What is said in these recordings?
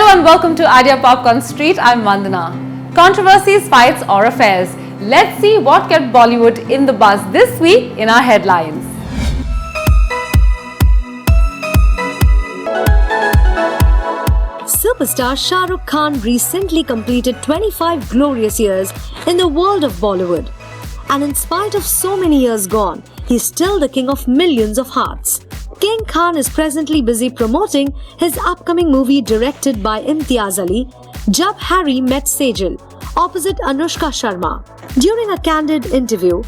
and welcome to Idea Popcorn Street. I'm Vandana. Controversies, fights, or affairs. Let's see what kept Bollywood in the buzz this week in our headlines. Superstar Shah Rukh Khan recently completed 25 glorious years in the world of Bollywood. And in spite of so many years gone, he's still the king of millions of hearts. King Khan is presently busy promoting his upcoming movie directed by Imtiaz Ali, Jab Harry Met Sejal, opposite Anushka Sharma. During a candid interview,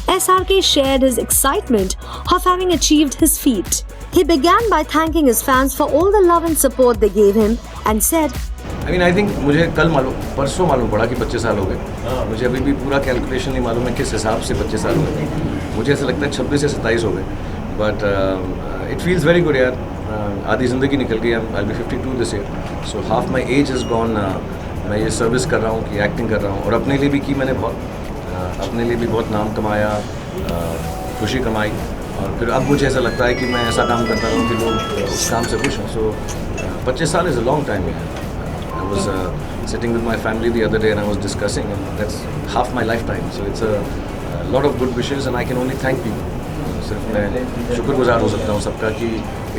SRK shared his excitement of having achieved his feat. He began by thanking his fans for all the love and support they gave him and said, I think मुझे परसों मालूम पड़ा कि 25 साल हो गए. मुझे अभी भी पूरा कैलकुलेशन नहीं मालूम है किस हिसाब से 25 साल हो गए. मुझे ऐसा लगता है 26 या 27 हो गए. But it feels very good यार. आधी ज़िंदगी निकल गई. I'll be 52 this year. So half my age is gone. मैं ये सर्विस कर रहा हूँ कि एक्टिंग कर रहा हूँ और अपने लिए भी की मैंने अपने लिए भी बहुत नाम कमाया, खुशी कमाई और फिर अब मुझे ऐसा लगता है कि मैं ऐसा काम करता रहूँ कि लोग उस काम से खुश हों. So 25 साल is a long time यार. I was sitting with my family the other day and I was discussing and that's half my lifetime. So it's a lot of good wishes and I can only thank people. सिर्फ मैं शुक्रगुजार हो सकता हूँ सबका कि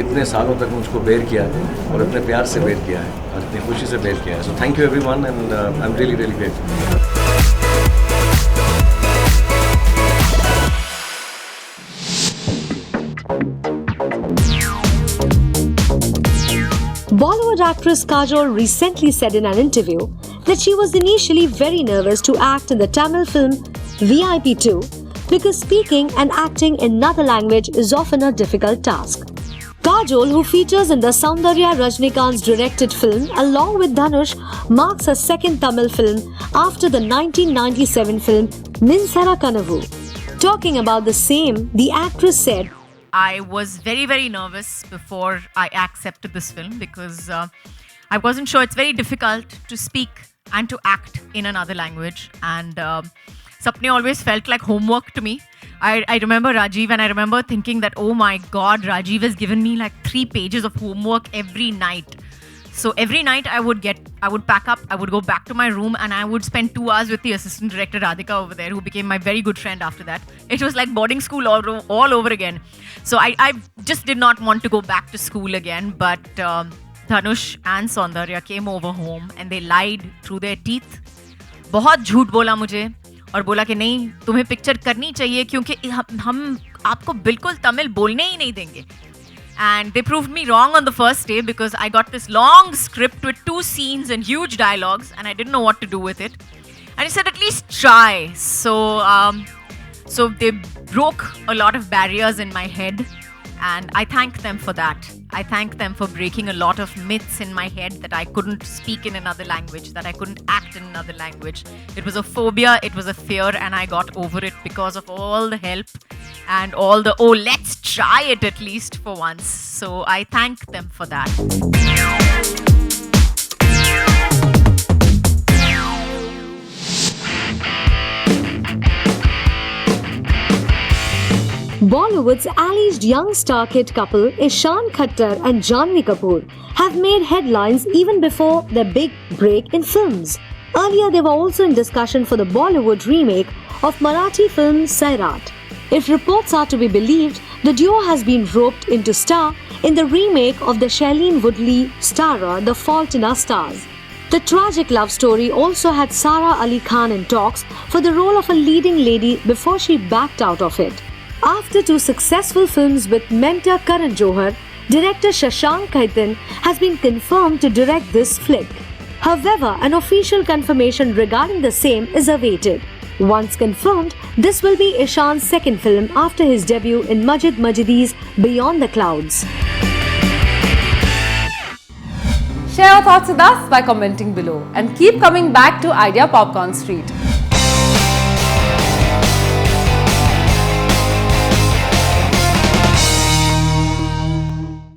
इतने सालों तक मुझको बेयर किया है और इतने प्यार से बेयर किया है और इतनी खुशी से बेयर किया है. So thank you everyone and I am really really grateful. Bollywood actress Kajol recently said in an interview that she was initially very nervous to act in the Tamil film VIP 2 because speaking and acting in another language is often a difficult task. Kajol, who features in the Soundarya Rajnikant's directed film along with Dhanush, marks her second Tamil film after the 1997 film Ninsara Kanavu. Talking about the same, the actress said, I was very, very nervous before I accepted this film because I wasn't sure. It's very difficult to speak and to act in another language. And Sapne always felt like homework to me. I remember Rajiv and I remember thinking that, oh my God, Rajiv has given me like 3 pages of homework every night. So every night I would pack up, I would go back to my room and I would spend 2 hours with the assistant director Radhika over there, who became my very good friend after that. It was like boarding school all over again. So I just did not want to go back to school again. But Dhanush and Soundarya came over home and they lied through their teeth. बहुत झूठ बोला मुझे और बोला कि नहीं तुम्हें picture करनी चाहिए क्योंकि हम आपको बिल्कुल तमिल बोलने ही नहीं देंगे. And they proved me wrong on the first day because I got this long script with 2 scenes and huge dialogues and I didn't know what to do with it. And he said, at least try. So they broke a lot of barriers in my head and I thank them for that. I thank them for breaking a lot of myths in my head that I couldn't speak in another language, that I couldn't act in another language. It was a phobia, it was a fear, and I got over it because of all the help and all the, let's try it at least for once. So I thank them for that. Bollywood's alleged young star kid couple Ishaan Khattar and Janhvi Kapoor have made headlines even before their big break in films. Earlier, they were also in discussion for the Bollywood remake of Marathi film Sairat. If reports are to be believed, the duo has been roped in to star in the remake of the Shailene Woodley starrer The Fault in Our Stars. The tragic love story also had Sara Ali Khan in talks for the role of a leading lady before she backed out of it. After 2 successful films with mentor Karan Johar, director Shashank Khaitan has been confirmed to direct this flick. However, an official confirmation regarding the same is awaited. Once confirmed, this will be Ishaan's second film after his debut in Majid Majidi's Beyond the Clouds. Share your thoughts with us by commenting below and keep coming back to Idea Popcorn Street.